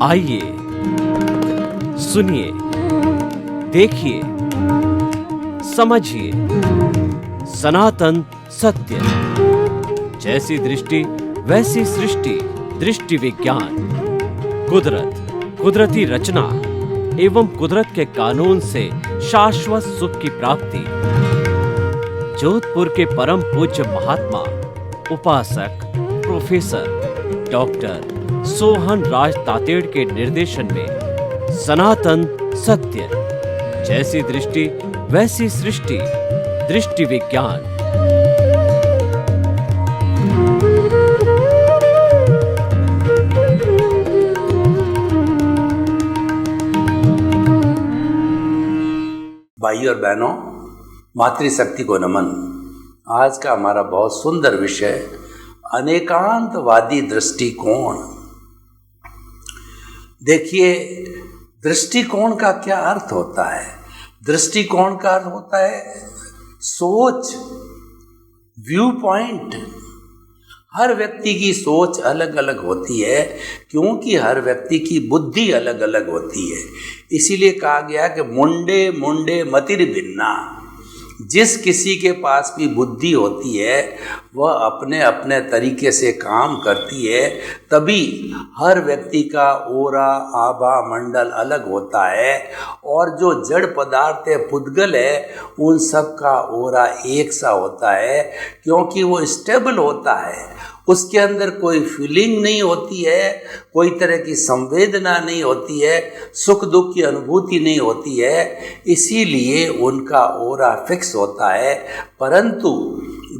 आइए सुनिए, देखिए, समझिए सनातन सत्य। जैसी दृष्टि वैसी सृष्टि, दृष्टि विज्ञान। कुदरत, कुदरती रचना एवं कुदरत के कानून से शाश्वत सुख की प्राप्ति। जोधपुर के परम पूज्य महात्मा उपासक प्रोफेसर डॉक्टर सोहन राज तातेड़ के निर्देशन में सनातन सत्य। जैसी दृष्टि वैसी सृष्टि, दृष्टि विज्ञान। भाई और बहनों, मातृशक्ति को नमन। आज का हमारा बहुत सुंदर विषय अनेकांतवादी दृष्टिकोण। देखिए, दृष्टिकोण का क्या अर्थ होता है? दृष्टिकोण का अर्थ होता है सोच, व्यू पॉइंट। हर व्यक्ति की सोच अलग अलग होती है, क्योंकि हर व्यक्ति की बुद्धि अलग अलग होती है। इसीलिए कहा गया कि मुंडे मुंडे मतिर्भिन्ना। जिस किसी के पास भी बुद्धि होती है वह अपने अपने तरीके से काम करती है, तभी हर व्यक्ति का ओरा आभा मंडल अलग होता है। और जो जड़ पदार्थ है, पुद्गल है, उन सब का ओरा एक सा होता है, क्योंकि वो स्टेबल होता है। उसके अंदर कोई फीलिंग नहीं होती है, कोई तरह की संवेदना नहीं होती है, सुख दुख की अनुभूति नहीं होती है। इसीलिए उनका ओरा फिक्स होता है। परंतु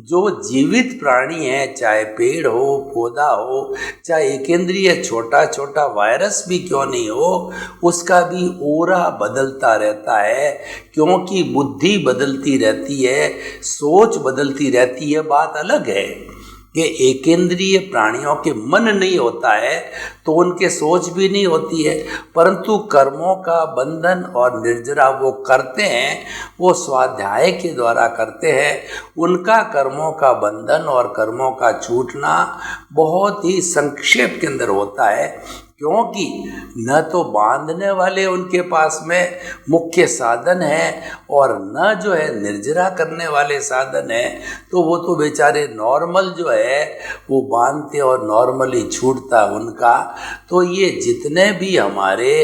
जो जीवित प्राणी है, चाहे पेड़ हो, पौधा हो, चाहे एकेंद्रीय छोटा छोटा वायरस भी क्यों नहीं हो, उसका भी ओरा बदलता रहता है, क्योंकि बुद्धि बदलती रहती है, सोच बदलती रहती है। बात अलग है कि एकेंद्रीय प्राणियों के मन नहीं होता है तो उनके सोच भी नहीं होती है, परंतु कर्मों का बंधन और निर्जरा वो करते हैं, वो स्वाध्याय के द्वारा करते हैं। उनका कर्मों का बंधन और कर्मों का छूटना बहुत ही संक्षेप के अंदर होता है, क्योंकि न तो बांधने वाले उनके पास में मुख्य साधन है और न जो है निर्जरा करने वाले साधन है। तो वो तो बेचारे नॉर्मल जो है वो बांधते और नॉर्मली छूटता उनका। तो ये जितने भी हमारे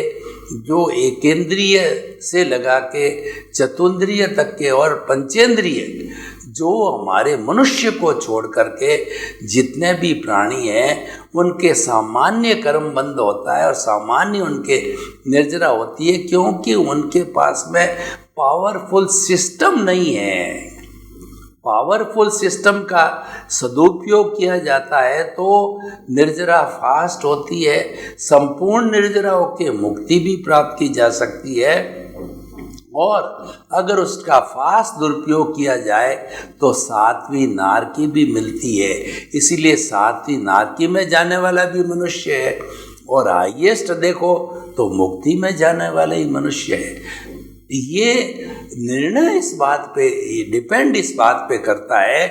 जो एकेंद्रीय से लगा के चतुंद्रिय तक के और पंचेंद्रिय, जो हमारे मनुष्य को छोड़ करके जितने भी प्राणी हैं, उनके सामान्य कर्म बंद होता है और सामान्य उनके निर्जरा होती है, क्योंकि उनके पास में पावरफुल सिस्टम नहीं है। पावरफुल सिस्टम का सदुपयोग किया जाता है तो निर्जरा फास्ट होती है। संपूर्ण निर्जरा होकर मुक्ति भी प्राप्त की जा सकती है, और अगर उसका फास्ट दुरुपयोग किया जाए तो सातवीं नारकी भी मिलती है। इसीलिए सातवीं नारकी में जाने वाला भी मनुष्य है, और हाईएस्ट देखो तो मुक्ति में जाने वाला ही मनुष्य है। ये निर्णय इस बात पे डिपेंड इस बात पे करता है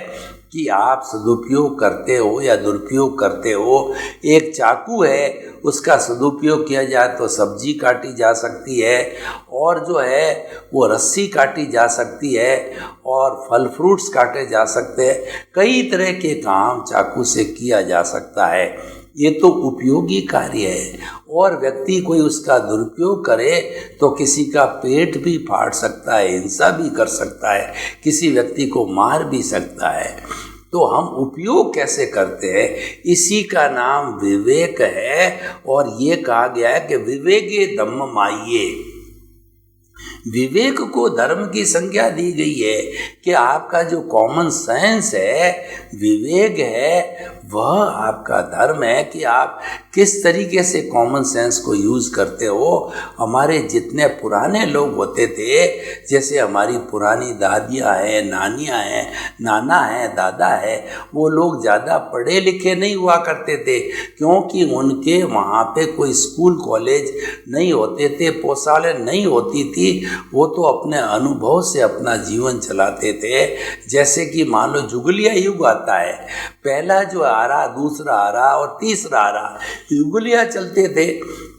कि आप सदुपयोग करते हो या दुरुपयोग करते हो। एक चाकू है, उसका सदुपयोग किया जाए तो सब्जी काटी जा सकती है, और जो है वो रस्सी काटी जा सकती है, और फल फ्रूट्स काटे जा सकते हैं। कई तरह के काम चाकू से किया जा सकता है। ये तो उपयोगी कार्य है, और व्यक्ति कोई उसका दुरुपयोग करे तो किसी का पेट भी फाड़ सकता है, हिंसा भी कर सकता है, किसी व्यक्ति को मार भी सकता है। तो हम उपयोग कैसे करते हैं, इसी का नाम विवेक है। और ये कहा गया है कि विवेके धम्म माइये। विवेक को धर्म की संज्ञा दी गई है कि आपका जो कॉमन सेंस है, विवेक है, वह आपका धर्म है कि आप किस तरीके से कॉमन सेंस को यूज़ करते हो। हमारे जितने पुराने लोग होते थे, जैसे हमारी पुरानी दादियाँ हैं, नानियाँ हैं, नाना है, दादा है, वो लोग ज़्यादा पढ़े लिखे नहीं हुआ करते थे, क्योंकि उनके वहाँ पे कोई स्कूल कॉलेज नहीं होते थे, पोशालें नहीं होती थी। वो तो अपने अनुभव से अपना जीवन चलाते थे। जैसे कि मान लो जुगलिया युग आता है, पहला जो आ रहा, दूसरा आ रहा और तीसरा आ रहा, युगलिया चलते थे।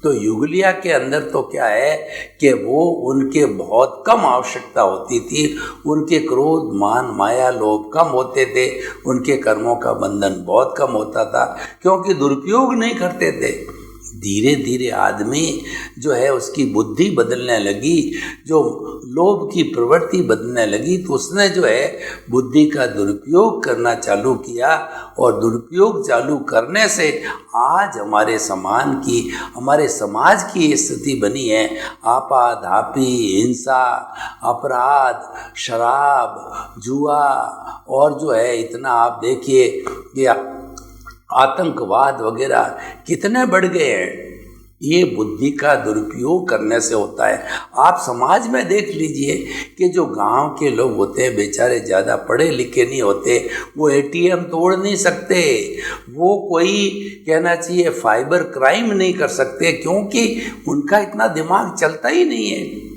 तो युगलिया के अंदर तो क्या है कि वो उनके बहुत कम आवश्यकता होती थी, उनके क्रोध मान माया लोभ कम होते थे, उनके कर्मों का बंधन बहुत कम होता था, क्योंकि दुरुपयोग नहीं करते थे। धीरे धीरे आदमी जो है उसकी बुद्धि बदलने लगी, जो लोभ की प्रवृत्ति बदलने लगी, तो उसने जो है बुद्धि का दुरुपयोग करना चालू किया। और दुरुपयोग चालू करने से आज हमारे समाज की स्थिति बनी है। आपाधापी, हिंसा, अपराध, शराब, जुआ और जो है इतना आप देखिए कि आतंकवाद वगैरह कितने बढ़ गए हैं। ये बुद्धि का दुरुपयोग करने से होता है। आप समाज में देख लीजिए कि जो गांव के लोग होते हैं बेचारे ज़्यादा पढ़े लिखे नहीं होते, वो एटीएम तोड़ नहीं सकते, वो कोई कहना चाहिए फाइबर क्राइम नहीं कर सकते, क्योंकि उनका इतना दिमाग चलता ही नहीं है।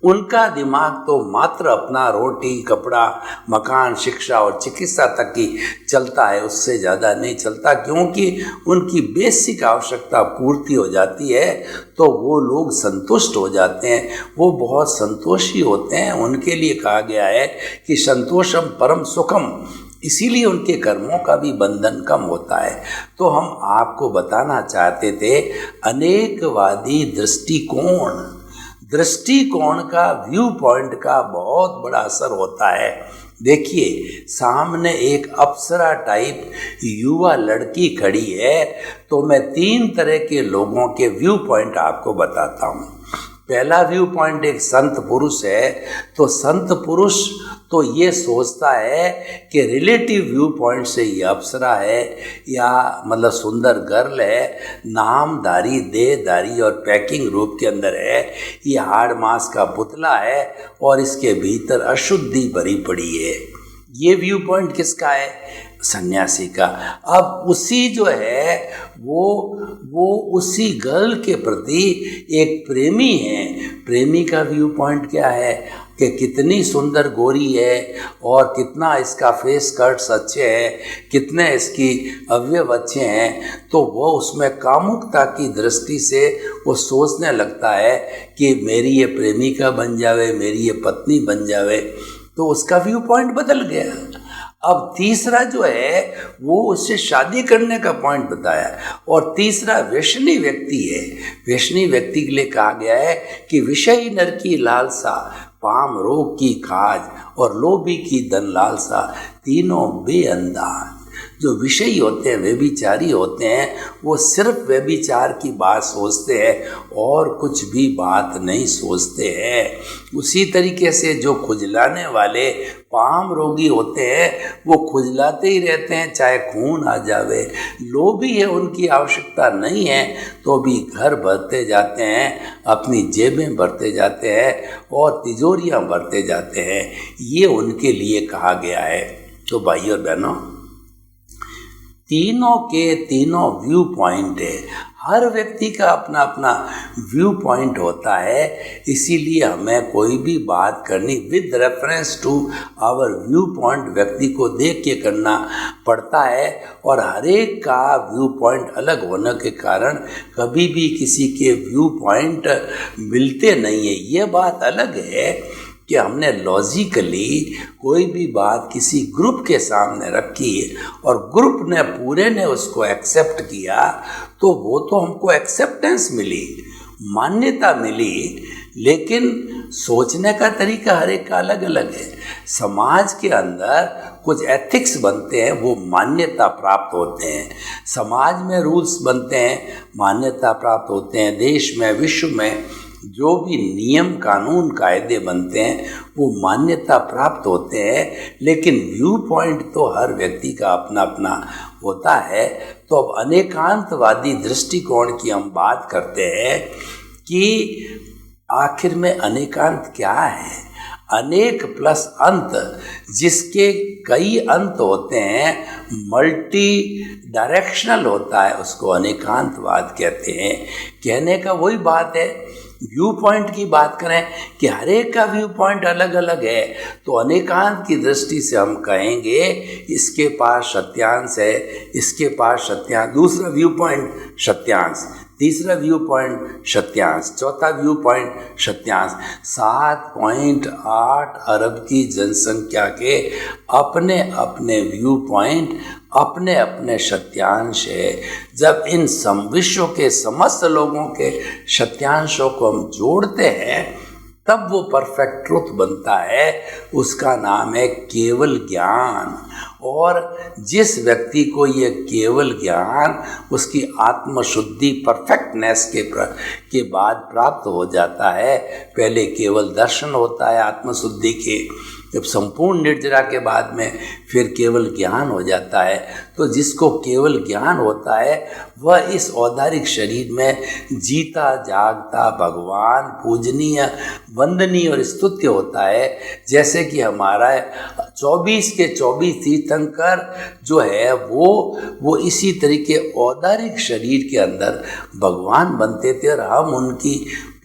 उनका दिमाग तो मात्र अपना रोटी कपड़ा मकान शिक्षा और चिकित्सा तक ही चलता है, उससे ज़्यादा नहीं चलता, क्योंकि उनकी बेसिक आवश्यकता पूर्ति हो जाती है तो वो लोग संतुष्ट हो जाते हैं, वो बहुत संतोषी होते हैं। उनके लिए कहा गया है कि संतोषम परम सुखम, इसीलिए उनके कर्मों का भी बंधन कम होता है। तो हम आपको बताना चाहते थे अनेकवादी दृष्टिकोण का, व्यू पॉइंट का बहुत बड़ा असर होता है। देखिए सामने एक अप्सरा टाइप युवा लड़की खड़ी है, तो मैं 3 तरह के लोगों के व्यू पॉइंट आपको बताता हूँ। पहला व्यू पॉइंट एक संत पुरुष है, तो संत पुरुष तो ये सोचता है कि रिलेटिव व्यू पॉइंट से ये अप्सरा है या मतलब सुंदर गर्ल है, नामधारी देहधारी और पैकिंग रूप के अंदर है, ये हाड़ मांस का पुतला है और इसके भीतर अशुद्धि भरी पड़ी है। ये व्यू पॉइंट किसका है? सन्यासी का। अब उसी जो है वो उसी गर्ल के प्रति एक प्रेमी है। प्रेमी का व्यू पॉइंट क्या है कि कितनी सुंदर गोरी है और कितना इसका फेस कट्स अच्छे हैं, कितने इसकी अवयव अच्छे हैं, तो वो उसमें कामुकता की दृष्टि से वो सोचने लगता है कि मेरी ये प्रेमिका बन जावे, मेरी ये पत्नी बन जावे, तो उसका व्यू पॉइंट बदल गया। अब तीसरा जो है वो उससे शादी करने का पॉइंट बताया। और तीसरा व्यसनी व्यक्ति है। व्यसनी व्यक्ति के लिए कहा गया है कि विषयी नर की लालसा, पाम रोग की खाज और लोभी की धन लालसा, तीनों बेअंदाज। जो विषयी होते हैं, व्यभिचारी होते हैं, वो सिर्फ व्यभिचार की बात सोचते हैं और कुछ भी बात नहीं सोचते हैं। उसी तरीके से जो खुजलाने वाले पाम रोगी होते हैं, वो खुजलाते ही रहते हैं चाहे खून आ जावे। लोभी है, उनकी आवश्यकता नहीं है तो भी घर भरते जाते हैं, अपनी जेबें भरते जाते हैं और तिजोरियां भरते जाते हैं। ये उनके लिए कहा गया है। तो भाइयों और बहनों, तीनों के तीनों व्यू पॉइंट है। हर व्यक्ति का अपना अपना व्यू पॉइंट होता है, इसीलिए हमें कोई भी बात करनी with reference to our view point व्यक्ति को देख के करना पड़ता है। और हर एक का व्यू पॉइंट अलग होने के कारण कभी भी किसी के व्यू पॉइंट मिलते नहीं है। ये बात अलग है कि हमने लॉजिकली कोई भी बात किसी ग्रुप के सामने रखी और ग्रुप ने पूरे ने उसको एक्सेप्ट किया, तो वो तो हमको एक्सेप्टेंस मिली, मान्यता मिली, लेकिन सोचने का तरीका हर एक का अलग अलग है। समाज के अंदर कुछ एथिक्स बनते हैं, वो मान्यता प्राप्त होते हैं। समाज में रूल्स बनते हैं, मान्यता प्राप्त होते हैं। देश में, विश्व में जो भी नियम कानून कायदे बनते हैं वो मान्यता प्राप्त होते हैं, लेकिन व्यू पॉइंट तो हर व्यक्ति का अपना अपना होता है। तो अब अनेकांतवादी दृष्टिकोण की हम बात करते हैं कि आखिर में अनेकांत क्या है। अनेक प्लस अंत, जिसके कई अंत होते हैं, मल्टी डायरेक्शनल होता है, उसको अनेकांतवाद कहते हैं। कहने का वही बात है व्यू पॉइंट की बात करें कि हर एक का व्यू पॉइंट अलग अलग है, तो अनेकांत की दृष्टि से हम कहेंगे इसके पास सत्यांश है, इसके पास सत्यांश, दूसरा व्यू पॉइंट सत्यांश, तीसरा व्यू पॉइंट सत्यांश, चौथा व्यू पॉइंट सत्यांश। 7.8 अरब की जनसंख्या के अपने अपने व्यू पॉइंट, अपने अपने सत्यांश है। जब इन विश्व के समस्त लोगों के सत्यांशों को हम जोड़ते हैं तब वो परफेक्ट ट्रुथ बनता है, उसका नाम है केवल ज्ञान। और जिस व्यक्ति को ये केवल ज्ञान उसकी आत्मशुद्धि परफेक्टनेस के बाद प्राप्त हो जाता है, पहले केवल दर्शन होता है आत्मशुद्धि के, जब संपूर्ण निर्जरा के बाद में फिर केवल ज्ञान हो जाता है। तो जिसको केवल ज्ञान होता है वह इस औदारिक शरीर में जीता जागता भगवान पूजनीय, वंदनीय और स्तुत्य होता है। जैसे कि हमारा 24 के 24 तीर्थंकर जो है वो इसी तरीके औदारिक शरीर के अंदर भगवान बनते थे और हम उनकी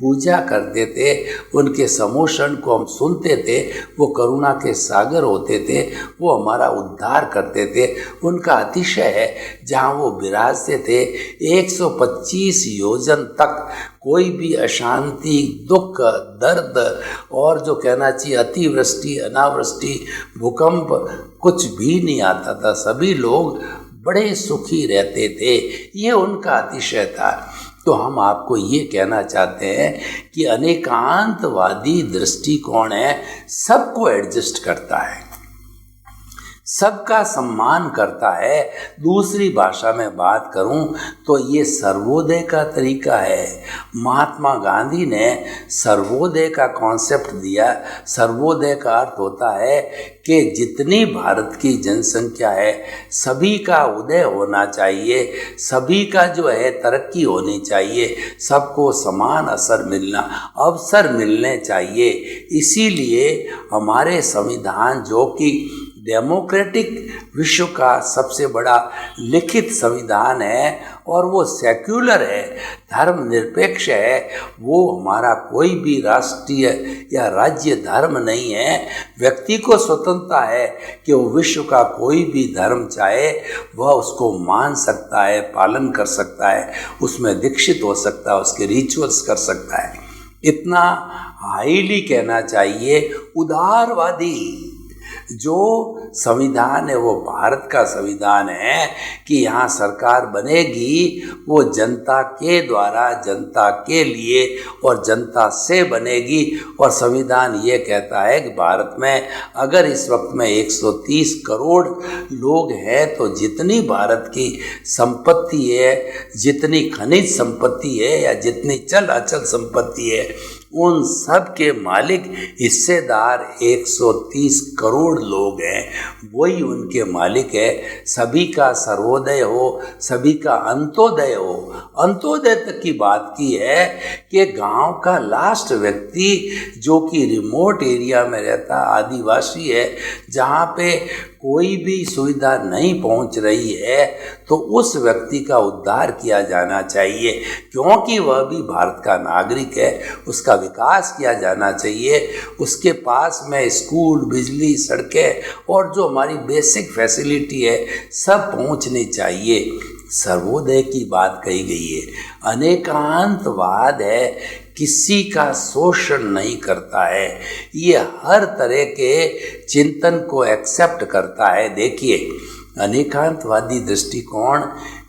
पूजा करते थे, उनके समोषण को हम सुनते थे, वो करुणा के सागर होते थे, वो हमारा उद्धार करते थे। उनका अतिशय है जहाँ वो विराजते थे 125 योजन तक कोई भी अशांति, दुख, दर्द और जो कहना चाहिए अतिवृष्टि, अनावृष्टि, भूकंप कुछ भी नहीं आता था, सभी लोग बड़े सुखी रहते थे। ये उनका अतिशय था। तो हम आपको ये कहना चाहते हैं कि अनेकांतवादी दृष्टिकोण है, सबको एडजस्ट करता है, सबका सम्मान करता है। दूसरी भाषा में बात करूं तो ये सर्वोदय का तरीका है। महात्मा गांधी ने सर्वोदय का कॉन्सेप्ट दिया। सर्वोदय का अर्थ होता है कि जितनी भारत की जनसंख्या है सभी का उदय होना चाहिए, सभी का जो है तरक्की होनी चाहिए, सबको समान अवसर मिलने चाहिए। इसीलिए हमारे संविधान जो कि डेमोक्रेटिक विश्व का सबसे बड़ा लिखित संविधान है और वो सेक्युलर है, धर्मनिरपेक्ष है, वो हमारा कोई भी राष्ट्रीय या राज्य धर्म नहीं है। व्यक्ति को स्वतंत्रता है कि वो विश्व का कोई भी धर्म चाहे वह उसको मान सकता है, पालन कर सकता है, उसमें दीक्षित हो सकता है, उसके रिचुअल्स कर सकता है। इतना हाईली कहना चाहिए उदारवादी जो संविधान है वो भारत का संविधान है कि यहाँ सरकार बनेगी वो जनता के द्वारा, जनता के लिए और जनता से बनेगी। और संविधान ये कहता है कि भारत में अगर इस वक्त में 130 करोड़ लोग हैं तो जितनी भारत की संपत्ति है, जितनी खनिज संपत्ति है या जितनी चल अचल संपत्ति है, उन सब के मालिक हिस्सेदार 130 करोड़ लोग हैं, वही उनके मालिक है। सभी का सर्वोदय हो, सभी का अंत्योदय हो। अंत्योदय तक की बात की है कि गांव का लास्ट व्यक्ति जो कि रिमोट एरिया में रहता आदिवासी है, जहाँ पे कोई भी सुविधा नहीं पहुंच रही है, तो उस व्यक्ति का उद्धार किया जाना चाहिए, क्योंकि वह भी भारत का नागरिक है, उसका विकास किया जाना चाहिए। उसके पास में स्कूल, बिजली, सड़कें और जो हमारी बेसिक फैसिलिटी है सब पहुंचनी चाहिए। सर्वोदय की बात कही गई है। अनेकांतवाद है, किसी का शोषण नहीं करता है, ये हर तरह के चिंतन को एक्सेप्ट करता है। देखिए अनेकांतवादी दृष्टिकोण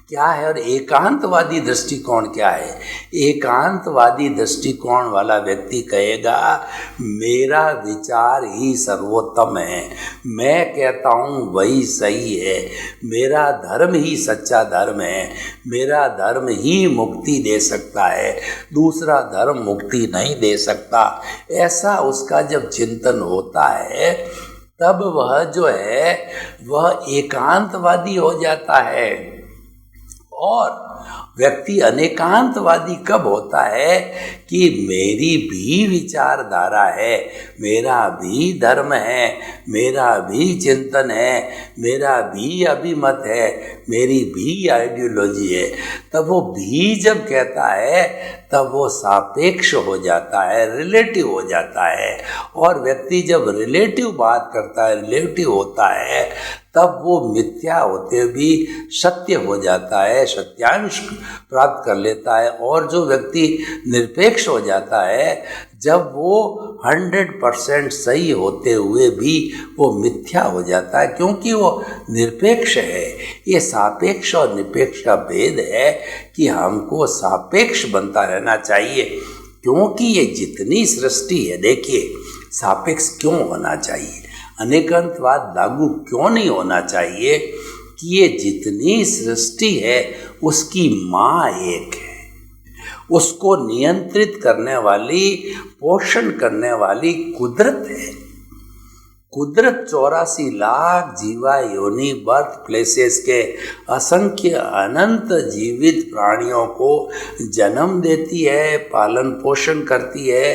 क्या है और एकांतवादी दृष्टिकोण क्या है। एकांतवादी दृष्टिकोण वाला व्यक्ति कहेगा मेरा विचार ही सर्वोत्तम है, मैं कहता हूँ वही सही है, मेरा धर्म ही सच्चा धर्म है, मेरा धर्म ही मुक्ति दे सकता है, दूसरा धर्म मुक्ति नहीं दे सकता। ऐसा उसका जब चिंतन होता है तब वह जो है वह एकांतवादी हो जाता है। और व्यक्ति अनेकांतवादी कब होता है कि मेरी भी विचारधारा है, मेरा भी धर्म है, मेरा भी चिंतन है, मेरा भी अभिमत है, मेरी भी आइडियोलॉजी है, तब वो भी जब कहता है तब वो सापेक्ष हो जाता है, रिलेटिव हो जाता है। और व्यक्ति जब रिलेटिव बात करता है, रिलेटिव होता है, तब वो मिथ्या होते भी सत्य हो जाता है, सत्यांश प्राप्त कर लेता है। और जो व्यक्ति निरपेक्ष हो जाता है, जब वो 100% सही होते हुए भी वो मिथ्या हो जाता है, क्योंकि वो निरपेक्ष है। ये सापेक्ष और निरपेक्ष का भेद है कि हमको सापेक्ष बनता रहना चाहिए, क्योंकि ये जितनी सृष्टि है, देखिए सापेक्ष क्यों होना चाहिए, अनेकांतवाद लागू क्यों नहीं होना चाहिए, कि ये जितनी सृष्टि है उसकी माँ एक है, उसको नियंत्रित करने वाली, पोषण करने वाली कुदरत है। कुदरत 84 लाख जीवा योनि बर्थ प्लेसेस के असंख्य अनंत जीवित प्राणियों को जन्म देती है, पालन पोषण करती है।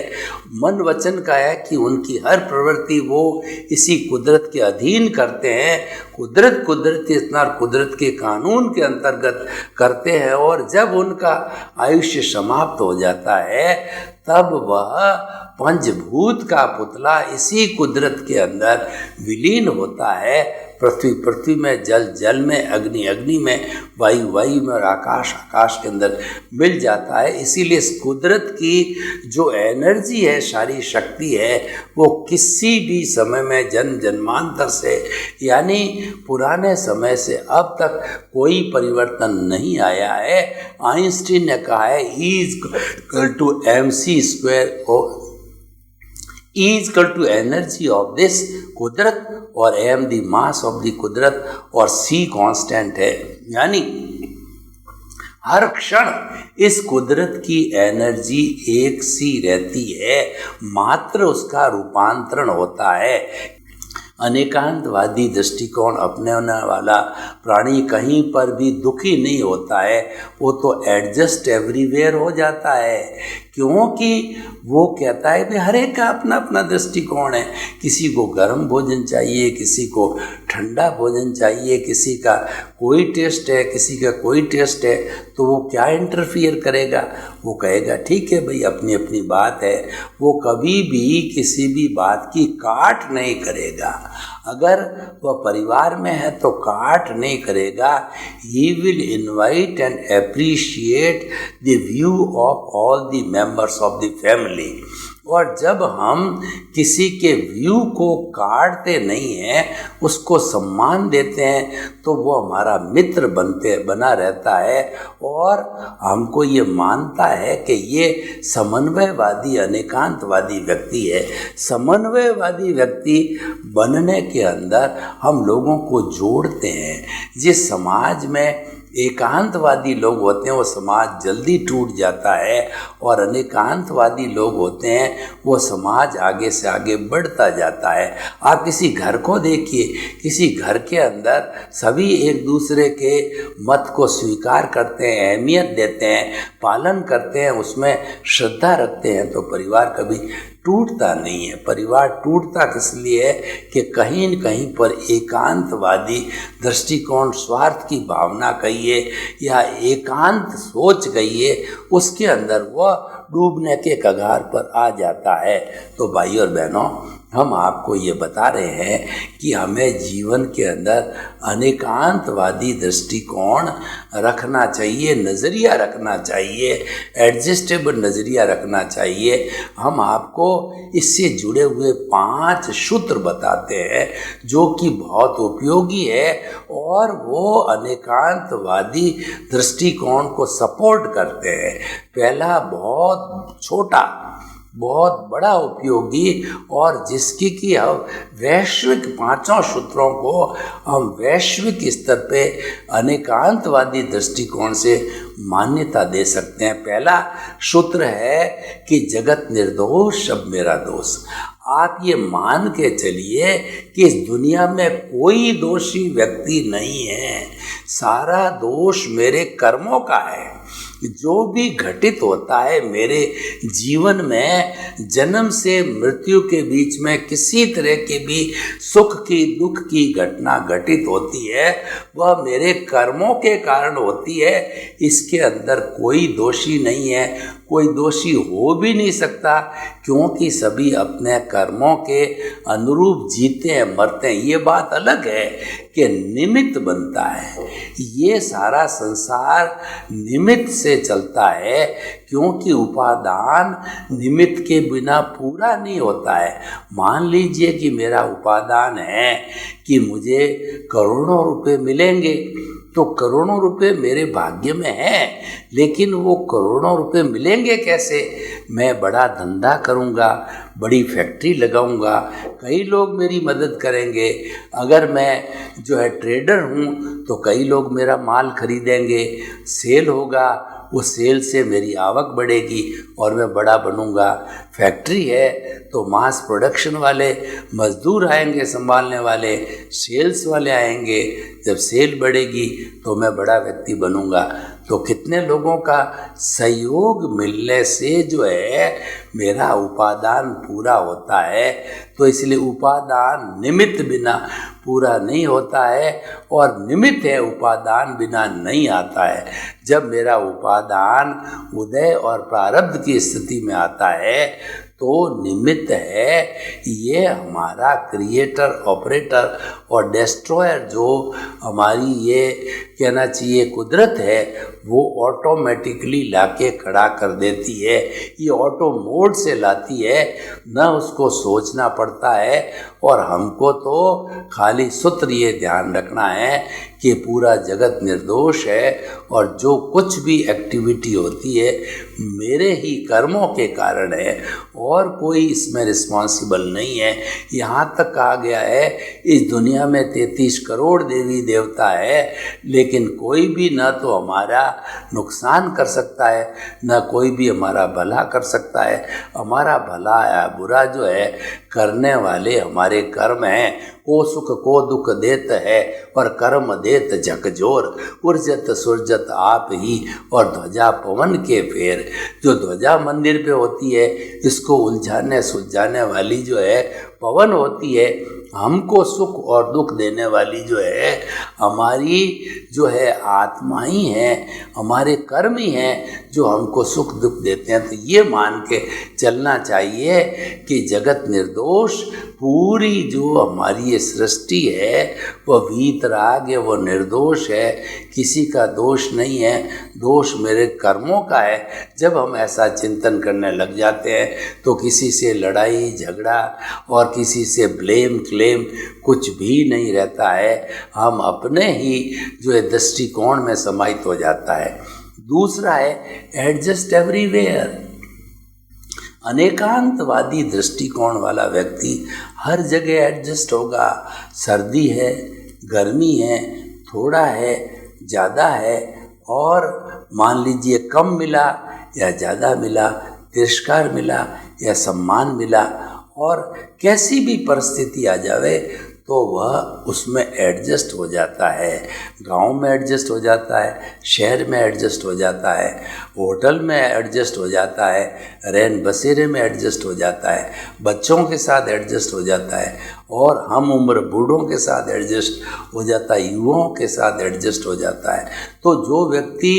मन वचन का है कि उनकी हर प्रवृत्ति वो इसी कुदरत के अधीन करते हैं, कुदरत के कानून के अंतर्गत करते हैं। और जब उनका आयुष्य समाप्त हो जाता है, तब वह पंचभूत का पुतला इसी कुदरत के अंदर विलीन होता है। पृथ्वी में, जल में, अग्नि में, वायु में और आकाश के अंदर मिल जाता है। इसीलिए इस कुदरत की जो एनर्जी है, सारी शक्ति है, वो किसी भी समय में जन्मांतर से, यानी पुराने समय से अब तक कोई परिवर्तन नहीं आया है। आइंस्टीन ने कहा है E = mc², E = energy of this कुदरत और m the mass of the कुदरत और c कांस्टेंट है, यानी हर क्षण इस कुदरत की एनर्जी एक सी रहती है, मात्र उसका रूपांतरण होता है। अनेकांतवादी दृष्टिकोण अपनाने वाला प्राणी कहीं पर भी दुखी नहीं होता है, वो तो एडजस्ट एवरीवेयर हो जाता है, क्योंकि वो कहता है कि हर एक का अपना अपना दृष्टिकोण है। किसी को गर्म भोजन चाहिए, किसी को ठंडा भोजन चाहिए, किसी का कोई टेस्ट है, किसी का कोई टेस्ट है, तो वो क्या इंटरफियर करेगा? वो कहेगा ठीक है भाई, अपनी अपनी बात है। वो कभी भी किसी भी बात की काट नहीं करेगा। अगर वह परिवार में है तो काट नहीं करेगा। He will invite and appreciate the view of all the members of the family. और जब हम किसी के व्यू को काटते नहीं हैं, उसको सम्मान देते हैं, तो वो हमारा मित्र बना रहता है और हमको ये मानता है कि ये समन्वयवादी अनेकांतवादी व्यक्ति है। समन्वयवादी व्यक्ति बनने के अंदर हम लोगों को जोड़ते हैं। जिस समाज में एकांतवादी लोग होते हैं वो समाज जल्दी टूट जाता है, और अनेकांतवादी लोग होते हैं वो समाज आगे से आगे बढ़ता जाता है। आप किसी घर को देखिए, किसी घर के अंदर सभी एक दूसरे के मत को स्वीकार करते हैं, अहमियत देते हैं, पालन करते हैं, उसमें श्रद्धा रखते हैं, तो परिवार कभी टूटता नहीं है। परिवार टूटता किस लिए है कि कहीं न कहीं पर एकांतवादी दृष्टिकोण, स्वार्थ की भावना कहिए या एकांत सोच कहिए, उसके अंदर वह डूबने के कगार पर आ जाता है। तो भाई और बहनों, हम आपको ये बता रहे हैं कि हमें जीवन के अंदर अनेकांतवादी दृष्टिकोण रखना चाहिए, नज़रिया रखना चाहिए, एडजस्टेबल नज़रिया रखना चाहिए। हम आपको इससे जुड़े हुए 5 सूत्र बताते हैं जो कि बहुत उपयोगी है, और वो अनेकांतवादी दृष्टिकोण को सपोर्ट करते हैं। पहला बहुत छोटा, बहुत बड़ा उपयोगी, और जिसकी कि हम वैश्विक 5 सूत्रों को हम वैश्विक स्तर पे अनेकांतवादी दृष्टिकोण से मान्यता दे सकते हैं। पहला सूत्र है कि जगत निर्दोष, अब मेरा दोष। आप ये मान के चलिए कि इस दुनिया में कोई दोषी व्यक्ति नहीं है। सारा दोष मेरे कर्मों का है। जो भी घटित होता है मेरे जीवन में, जन्म से मृत्यु के बीच में किसी तरह की भी सुख की दुख की घटना घटित होती है, वह मेरे कर्मों के कारण होती है। इसके अंदर कोई दोषी नहीं है, कोई दोषी हो भी नहीं सकता, क्योंकि सभी अपने कर्मों के अनुरूप जीते हैं, मरते हैं। ये बात अलग है कि निमित्त बनता है। ये सारा संसार निमित्त से चलता है, क्योंकि उपादान निमित्त के बिना पूरा नहीं होता है। मान लीजिए कि मेरा उपादान है कि मुझे करोड़ों रुपए मिलेंगे, तो करोड़ों रुपए मेरे भाग्य में है, लेकिन वो करोड़ों रुपए मिलेंगे कैसे? मैं बड़ा धंधा करूँगा, बड़ी फैक्ट्री लगाऊंगा, कई लोग मेरी मदद करेंगे। अगर मैं जो है ट्रेडर हूँ तो कई लोग मेरा माल खरीदेंगे, सेल होगा, वो सेल से मेरी आवक बढ़ेगी और मैं बड़ा बनूंगा। फैक्ट्री है तो मास प्रोडक्शन वाले मजदूर आएंगे, संभालने वाले सेल्स वाले आएंगे। जब सेल बढ़ेगी तो मैं बड़ा व्यक्ति बनूंगा। तो कितने लोगों का सहयोग मिलने से जो है मेरा उपादान पूरा होता है। तो इसलिए उपादान निमित्त बिना पूरा नहीं होता है, और निमित्त है उपादान बिना नहीं आता है। जब मेरा उपादान उदय और प्रारब्ध की स्थिति में आता है तो निमित्त है ये हमारा क्रिएटर, ऑपरेटर और डिस्ट्रॉयर, जो हमारी ये कहना चाहिए कुदरत है, वो ऑटोमेटिकली लाके खड़ा कर देती है। ये ऑटो मोड से लाती है, न उसको सोचना पड़ता है। और हमको तो खाली सूत्र ये ध्यान रखना है कि पूरा जगत निर्दोष है, और जो कुछ भी एक्टिविटी होती है मेरे ही कर्मों के कारण है, और कोई इसमें रिस्पॉन्सिबल नहीं है। यहाँ तक कहा गया है इस दुनिया में 33 करोड़ देवी देवता है, लेकिन कोई भी न तो हमारा नुकसान कर सकता है, न कोई भी हमारा भला कर सकता है। हमारा भला या बुरा जो है करने वाले हमारे कर्म हैं। को सुख को दुख देत है, और कर्म देत झकझोर। उर्जत सुरजत आप ही, और ध्वजा पवन के फेर। जो ध्वजा मंदिर पे होती है, इसको उलझाने सुलझाने वाली जो है पवन होती है। हमको सुख और दुख देने वाली जो है हमारी जो है आत्मा ही है, हमारे कर्म ही हैं जो हमको सुख दुख देते हैं। तो ये मान के चलना चाहिए कि जगत निर्दोष, पूरी जो हमारी ये सृष्टि है वह वीतराग है, वो निर्दोष है, किसी का दोष नहीं है, दोष मेरे कर्मों का है। जब हम ऐसा चिंतन करने लग जाते हैं तो किसी से लड़ाई झगड़ा और किसी से ब्लेम क्लेम कुछ भी नहीं रहता है। हम अपने ही जो है दृष्टिकोण में समाहित हो जाता है। दूसरा है एडजस्ट एवरीवेयर। अनेकांतवादी दृष्टिकोण वाला व्यक्ति हर जगह एडजस्ट होगा। सर्दी है, गर्मी है, थोड़ा है, ज़्यादा है, और मान लीजिए कम मिला या ज़्यादा मिला, तिरस्कार मिला या सम्मान मिला, और कैसी भी परिस्थिति आ जावे तो वह उसमें एडजस्ट हो जाता है। गांव में एडजस्ट हो जाता है, शहर में एडजस्ट हो जाता है, होटल में एडजस्ट हो जाता है, रैन बसेरे में एडजस्ट हो जाता है, बच्चों के साथ एडजस्ट हो जाता है, और हम उम्र बूढ़ों के साथ एडजस्ट हो जाता है, युवाओं के साथ एडजस्ट हो जाता है। तो जो व्यक्ति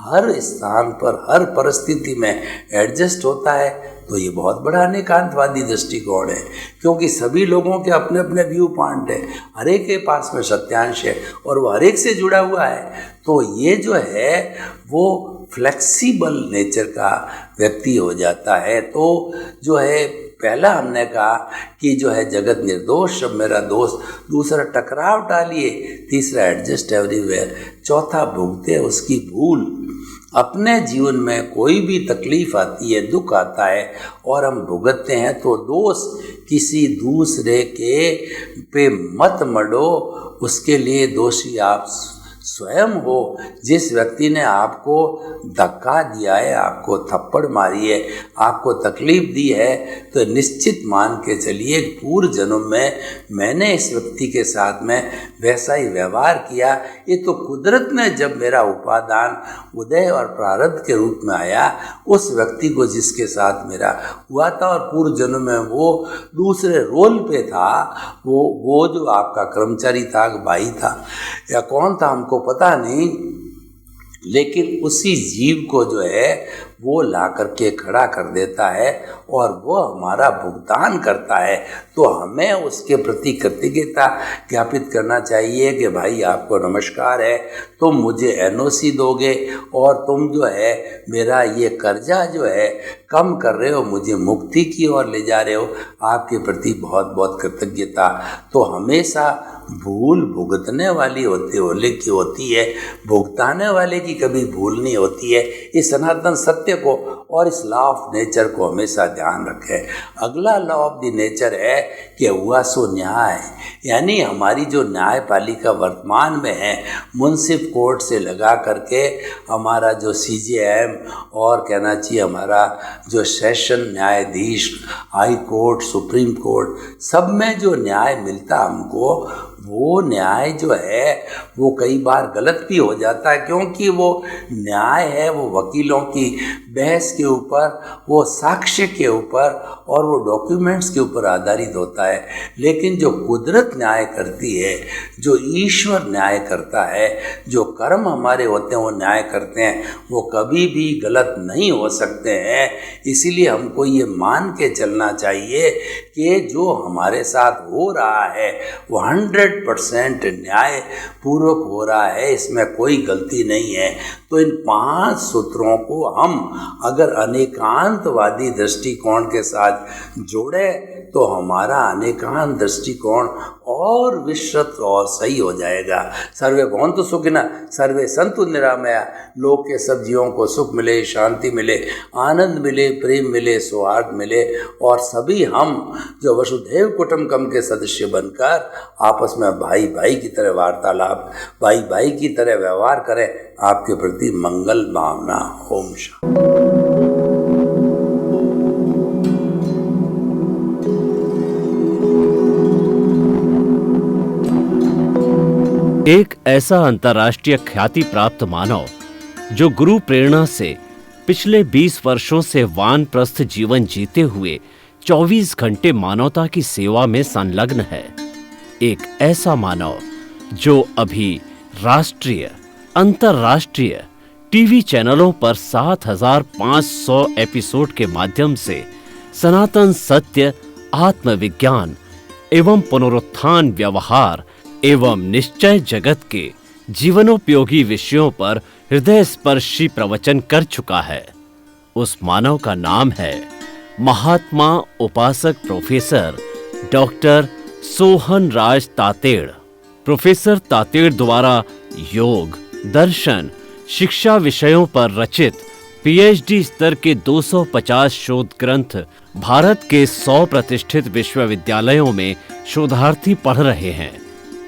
हर स्थान पर हर परिस्थिति में एडजस्ट होता है तो ये बहुत बड़ा अनेकांतवादी दृष्टिकोण है, क्योंकि सभी लोगों के अपने अपने व्यू पॉइंट है, हर एक के पास में सत्यांश है और वो हर एक से जुड़ा हुआ है। तो ये जो है वो फ्लेक्सिबल नेचर का व्यक्ति हो जाता है। तो जो है पहला हमने कहा कि जो है जगत निर्दोष, सब मेरा दोस्त। दूसरा टकराव टालिए। तीसरा एडजस्ट एवरीवेयर। चौथा भुगते उसकी भूल। अपने जीवन में कोई भी तकलीफ आती है, दुख आता है और हम भुगतते हैं, तो दोष किसी दूसरे के पे मत मढ़ो, उसके लिए दोषी आप स्वयं हो। जिस व्यक्ति ने आपको धक्का दिया है, आपको थप्पड़ मारी है, आपको तकलीफ दी है, तो निश्चित मान के चलिए पूर्व जन्म में मैंने इस व्यक्ति के साथ में वैसा ही व्यवहार किया। ये तो कुदरत ने जब मेरा उपादान उदय और प्रारब्ध के रूप में आया, उस व्यक्ति को जिसके साथ मेरा हुआ था और पूर्व जन्म में वो दूसरे रोल पे था, वो जो आपका कर्मचारी था, भाई था या कौन था हमको पता नहीं, लेकिन उसी जीव को जो है वो ला करके खड़ा कर देता है और वो हमारा भुगतान करता है। तो हमें उसके प्रति कृतज्ञता ज्ञापित करना चाहिए कि भाई आपको नमस्कार है, तुम मुझे एनओसी दोगे और तुम जो है मेरा ये कर्जा जो है कम कर रहे हो, मुझे मुक्ति की ओर ले जा रहे हो, आपके प्रति बहुत बहुत कृतज्ञता। तो हमेशा भूल भुगतने वाली होती है, भुगताने वाले की कभी भूल नहीं होती है। इस सनातन सत्य को और इस लॉ ऑफ नेचर को हमेशा ध्यान रखें। अगला लॉ ऑफ द नेचर है कि हुआ सो न्याय, यानी हमारी जो न्यायपालिका वर्तमान में है, मुंसिफ कोर्ट से लगा करके हमारा जो सीजेएम और कहना चाहिए हमारा जो सेशन न्यायाधीश, हाई कोर्ट, सुप्रीम कोर्ट, सब में जो न्याय मिलता हमको, वो न्याय जो है वो कई बार गलत भी हो जाता है, क्योंकि वो न्याय है वो वकीलों की बहस के ऊपर, वो साक्ष्य के ऊपर और वो डॉक्यूमेंट्स के ऊपर आधारित होता है। लेकिन जो कुदरत न्याय करती है, जो ईश्वर न्याय करता है, जो कर्म हमारे होते हैं वो न्याय करते हैं, वो कभी भी गलत नहीं हो सकते हैं। इसीलिए हमको ये मान के चलना चाहिए कि जो हमारे साथ हो रहा है वो 100% न्याय पूर्वक हो रहा है, इसमें कोई गलती नहीं है। तो इन 5 सूत्रों को हम अगर अनेकांतवादी दृष्टिकोण के साथ जोड़े तो हमारा अनेकांत दृष्टिकोण और विस्तृत और सही हो जाएगा। सर्वे भवन्तु सुखिनः, सर्वे सन्तु निरामया, लोक के सब जीवों को सुख मिले, शांति मिले, आनंद मिले, प्रेम मिले, सौहार्द मिले और सभी हम जो वसुधैव कुटुम्बकम के सदस्य बनकर आपस में भाई भाई की तरह वार्तालाप, भाई भाई की तरह व्यवहार करें। आपके प्रति मंगल भावना। ओम शांति। एक ऐसा अंतर्राष्ट्रीय ख्याति प्राप्त मानव जो गुरु प्रेरणा से पिछले 20 वर्षों से वानप्रस्थ जीवन जीते हुए 24 घंटे मानवता की सेवा में संलग्न है। एक ऐसा मानव जो अभी राष्ट्रीय, अंतर्राष्ट्रीय टीवी चैनलों पर 7,500 एपिसोड के माध्यम से सनातन सत्य, आत्मविज्ञान एवं पुनरुत्थान, व्यवहार एवं निश्चय जगत के जीवनोपयोगी विषयों पर हृदय स्पर्शी प्रवचन कर चुका है। उस मानव का नाम है महात्मा उपासक प्रोफेसर डॉक्टर सोहन राज तातेड़। प्रोफेसर तातेड़ द्वारा योग, दर्शन, शिक्षा विषयों पर रचित पीएचडी स्तर के 250 शोध ग्रंथ भारत के 100 प्रतिष्ठित विश्वविद्यालयों में शोधार्थी पढ़ रहे हैं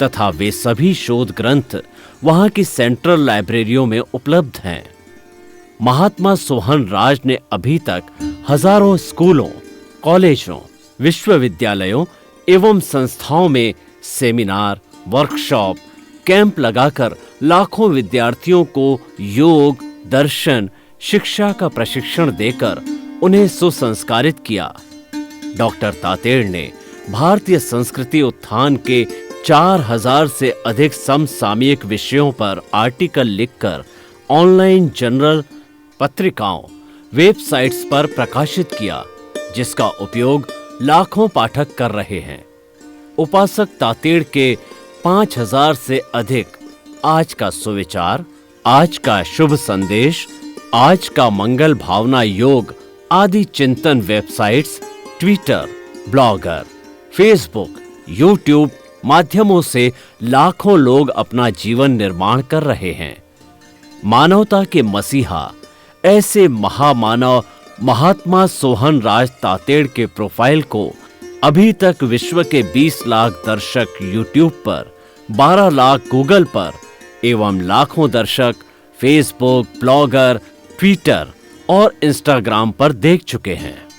तथा वे सभी शोध ग्रंथ वहां की सेंट्रल लाइब्रेरियों में उपलब्ध हैं। महात्मा सोहन राज ने अभी तक हजारों स्कूलों, कॉलेजों, विश्वविद्यालयों एवं संस्थाओं में सेमिनार, वर्कशॉप, कैंप लगाकर लाखों विद्यार्थियों को योग, दर्शन, शिक्षा का प्रशिक्षण देकर उन्हें सुसंस्कारित किया। डॉक्टर तातेड़ ने भारतीय संस्कृति उत्थान के 4000 से अधिक समसामयिक विषयों पर आर्टिकल लिखकर ऑनलाइन जर्नल, पत्रिकाओं, वेबसाइट्स पर प्रकाशित किया, जिसका उपयोग लाखों पाठक कर रहे हैं। उपासक तातेड़ के 5000 से अधिक आज का सुविचार, आज का शुभ संदेश, आज का मंगल भावना योग आदि चिंतन websites, Twitter, blogger, Facebook, YouTube माध्यमों से लाखों लोग अपना जीवन निर्माण कर रहे हैं। मानवता के मसीहा ऐसे महामानव महात्मा सोहन राज तातेड़ के प्रोफाइल को अभी तक विश्व के 20 लाख दर्शक यूट्यूब पर, 12 लाख गूगल पर, एवं लाखों दर्शक फेसबुक, ब्लॉगर, ट्विटर और इंस्टाग्राम पर देख चुके हैं।